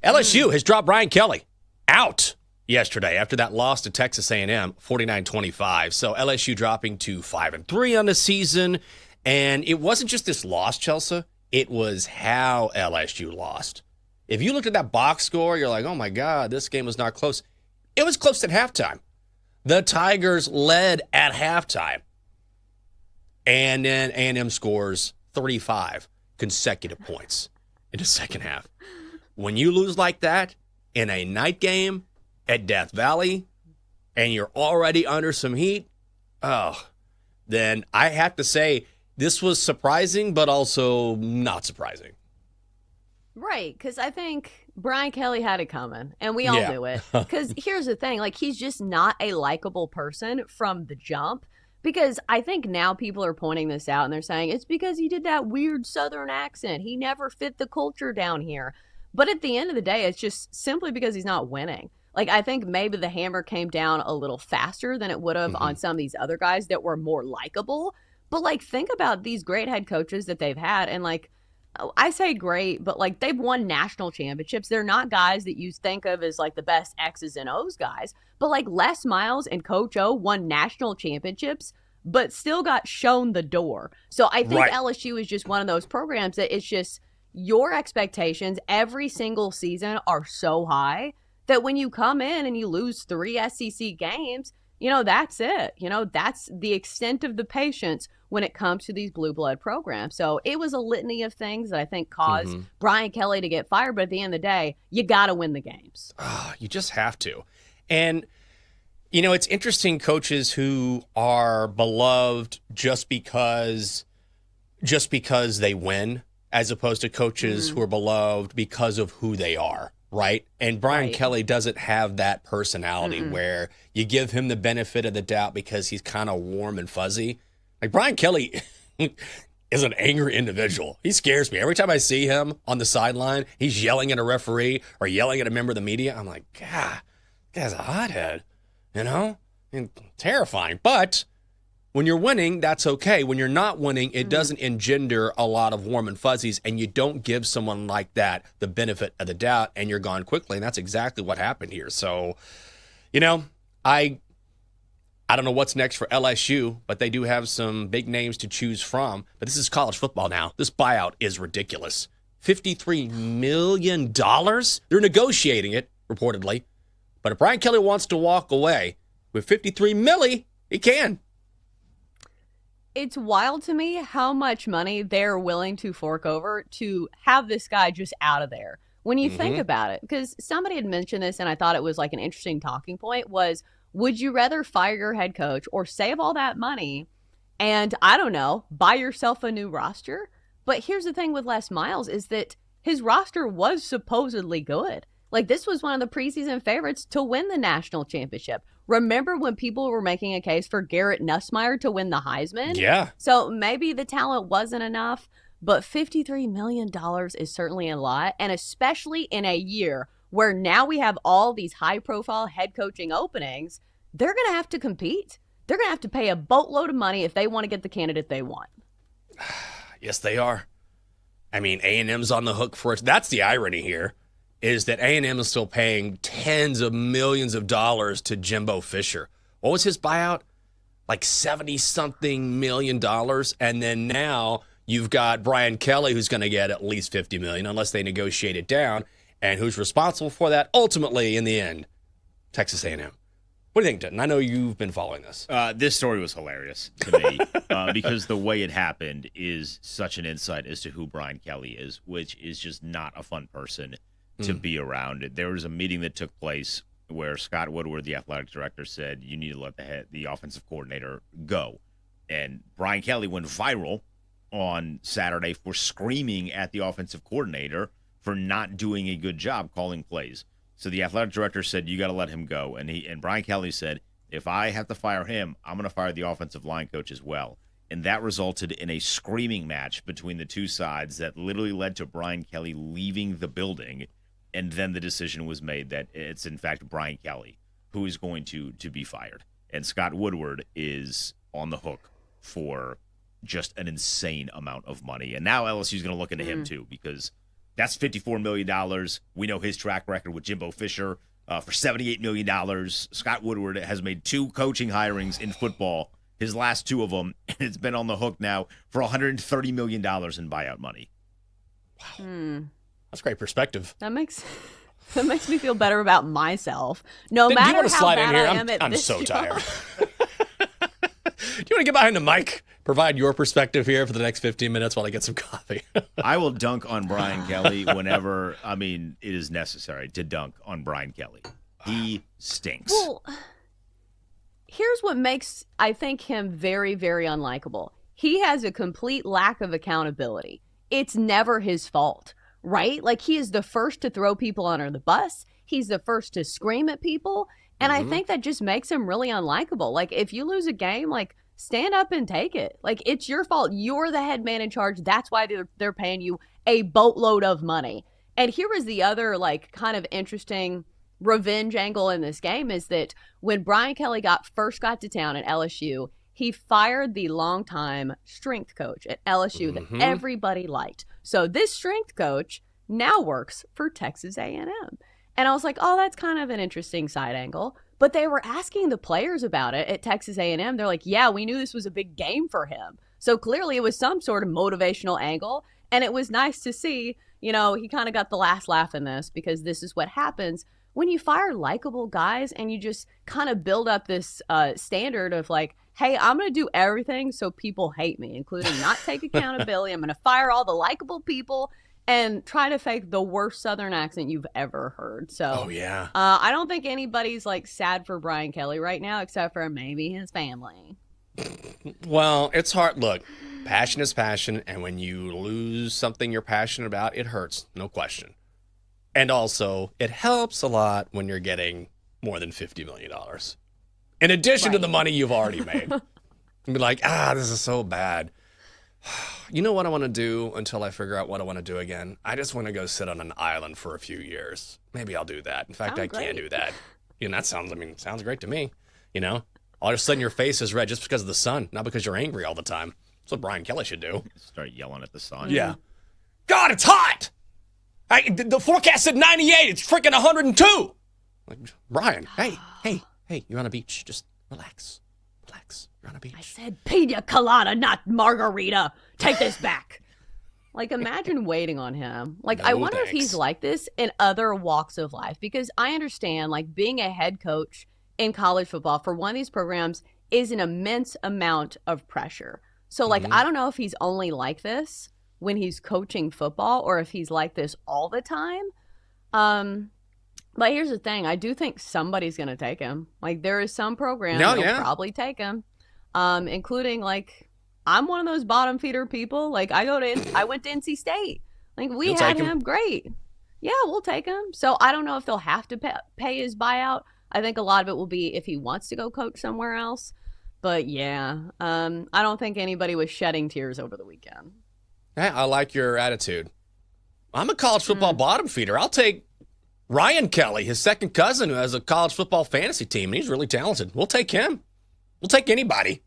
LSU has dropped Brian Kelly out yesterday after that loss to Texas A&M, 49-25. So LSU dropping to 5-3 on the season. And it wasn't just this loss, Chelsea. It was how LSU lost. If you looked at that box score, you're like, oh, my God, this game was not close. It was close at halftime. The Tigers led at halftime. And then A&M scores 35 consecutive points in the second half. When you lose like that in a night game at Death Valley and you're already under some heat, then I have to say this was surprising, but also not surprising. Right, because I think Brian Kelly had it coming, and we all knew it. Because here's the thing, like, he's just not a likable person from the jump. Because I think now people are pointing this out, and they're saying, it's because he did that weird Southern accent. He never fit the culture down here. But at the end of the day, it's just simply because he's not winning. Like, I think maybe the hammer came down a little faster than it would have on some of these other guys that were more likable. But, like, think about these great head coaches that they've had, and, like, I say great, but like they've won national championships. They're not guys that you think of as like the best X's and O's guys, but like Les Miles and Coach O won national championships, but still got shown the door. So I think LSU is just one of those programs that it's just your expectations every single season are so high that when you come in and you lose 3 SEC games, that's it. That's the extent of the patience when it comes to these blue blood programs. So it was a litany of things that I think caused Brian Kelly to get fired. But at the end of the day, you got to win the games. You just have to. And, it's interesting, coaches who are beloved just because they win, as opposed to coaches who are beloved because of who they are. Right. And Brian Kelly doesn't have that personality where you give him the benefit of the doubt because he's kind of warm and fuzzy. Like, Brian Kelly is an angry individual. He scares me. Every time I see him on the sideline, he's yelling at a referee or yelling at a member of the media. I'm like, God, this guy's a hothead, and terrifying. But when you're winning, that's okay. When you're not winning, it doesn't engender a lot of warm and fuzzies, and you don't give someone like that the benefit of the doubt, and you're gone quickly, and that's exactly what happened here. So, I don't know what's next for LSU, but they do have some big names to choose from. But this is college football now. This buyout is ridiculous. $53 million? They're negotiating it, reportedly. But if Brian Kelly wants to walk away with $53 million, he can. It's wild to me how much money they're willing to fork over to have this guy just out of there. When you think about it, because somebody had mentioned this and I thought it was like an interesting talking point was, would you rather fire your head coach or save all that money and, I don't know, buy yourself a new roster? But here's the thing with Les Miles is that his roster was supposedly good. Like, this was one of the preseason favorites to win the national championship. Remember when people were making a case for Garrett Nussmeier to win the Heisman? Yeah. So maybe the talent wasn't enough, but $53 million is certainly a lot, and especially in a year where now we have all these high-profile head coaching openings, they're going to have to compete. They're going to have to pay a boatload of money if they want to get the candidate they want. Yes, they are. I mean, A&M's on the hook for it. That's the irony here, is that A&M is still paying tens of millions of dollars to Jimbo Fisher. What was his buyout? Like 70-something million dollars. And then now you've got Brian Kelly, who's going to get at least $50 million, unless they negotiate it down. And who's responsible for that? Ultimately, in the end, Texas A&M. What do you think, Denton? I know you've been following this. This story was hilarious to me because the way it happened is such an insight as to who Brian Kelly is, which is just not a fun person to be around. There was a meeting that took place where Scott Woodward, the athletic director, said, you need to let the offensive coordinator go. And Brian Kelly went viral on Saturday for screaming at the offensive coordinator for not doing a good job calling plays. So the athletic director said, you got to let him go. And Brian Kelly said, if I have to fire him, I'm going to fire the offensive line coach as well. And that resulted in a screaming match between the two sides that literally led to Brian Kelly leaving the building. And then the decision was made that it's, in fact, Brian Kelly who is going to be fired. And Scott Woodward is on the hook for just an insane amount of money. And now LSU is going to look into him, too, because That's $54 million. We know his track record with Jimbo Fisher for $78 million. Scott Woodward has made 2 coaching hirings in football, his last 2 of them, and it's been on the hook now for $130 million in buyout money. Wow. That's great perspective. That makes me feel better about myself. No matter do you want to how slide bad in here? I am at I'm this so job. tired. Do you want to get behind the mic? Provide your perspective here for the next 15 minutes while I get some coffee. I will dunk on Brian Kelly whenever, it is necessary to dunk on Brian Kelly. He stinks. Well, here's what makes, I think, him very, very unlikable. He has a complete lack of accountability. It's never his fault, right? Like, he is the first to throw people under the bus. He's the first to scream at people. And I think that just makes him really unlikable. Like, if you lose a game, like, stand up and take it. Like, it's your fault. You're the head man in charge. That's why they're paying you a boatload of money. And here is the other, like, kind of interesting revenge angle in this game is that when Brian Kelly first got to town at LSU, he fired the longtime strength coach at LSU that everybody liked. So this strength coach now works for Texas A&M. And I was like, oh, that's kind of an interesting side angle. But they were asking the players about it at Texas A&M. They're like, yeah, we knew this was a big game for him. So clearly it was some sort of motivational angle. And it was nice to see, he kind of got the last laugh in this because this is what happens when you fire likable guys and you just kind of build up this standard of like, hey, I'm going to do everything so people hate me, including not take accountability. I'm going to fire all the likable people and try to fake the worst Southern accent you've ever heard. So, I don't think anybody's like sad for Brian Kelly right now, except for maybe his family. Well, it's hard. Look, passion is passion. And when you lose something you're passionate about, it hurts. No question. And also, it helps a lot when you're getting more than $50 million. In addition to the money you've already made. And be like, this is so bad. You know what I want to do until I figure out what I want to do again? I just want to go sit on an island for a few years. Maybe I'll do that. In fact, I can do that. That sounds great to me. All of a sudden your face is red just because of the sun, not because you're angry all the time. That's what Brian Kelly should do. Start yelling at the sun. Yeah. God, it's hot! The forecast said 98. It's freaking 102. Like, Brian, hey, you're on a beach. Just relax. You're on a beach. I said pina colada, not margarita. Take this back. Like, imagine waiting on him. Like, No, I wonder if thanks. he's like this in other walks of life, because I understand, like, being a head coach in college football for one of these programs is an immense amount of pressure. So, like, I don't know if he's only like this when he's coaching football or if he's like this all the time. But here's the thing. I do think somebody's going to take him. Like, there is some program that'll probably take him, including, like, I'm one of those bottom feeder people. Like, I went to NC State. Like, we had him. Great. Yeah, we'll take him. So I don't know if they'll have to pay his buyout. I think a lot of it will be if he wants to go coach somewhere else. But yeah, I don't think anybody was shedding tears over the weekend. Hey, I like your attitude. I'm a college football bottom feeder. I'll take Ryan Kelly, his second cousin, who has a college football fantasy team, and he's really talented. We'll take him. We'll take anybody.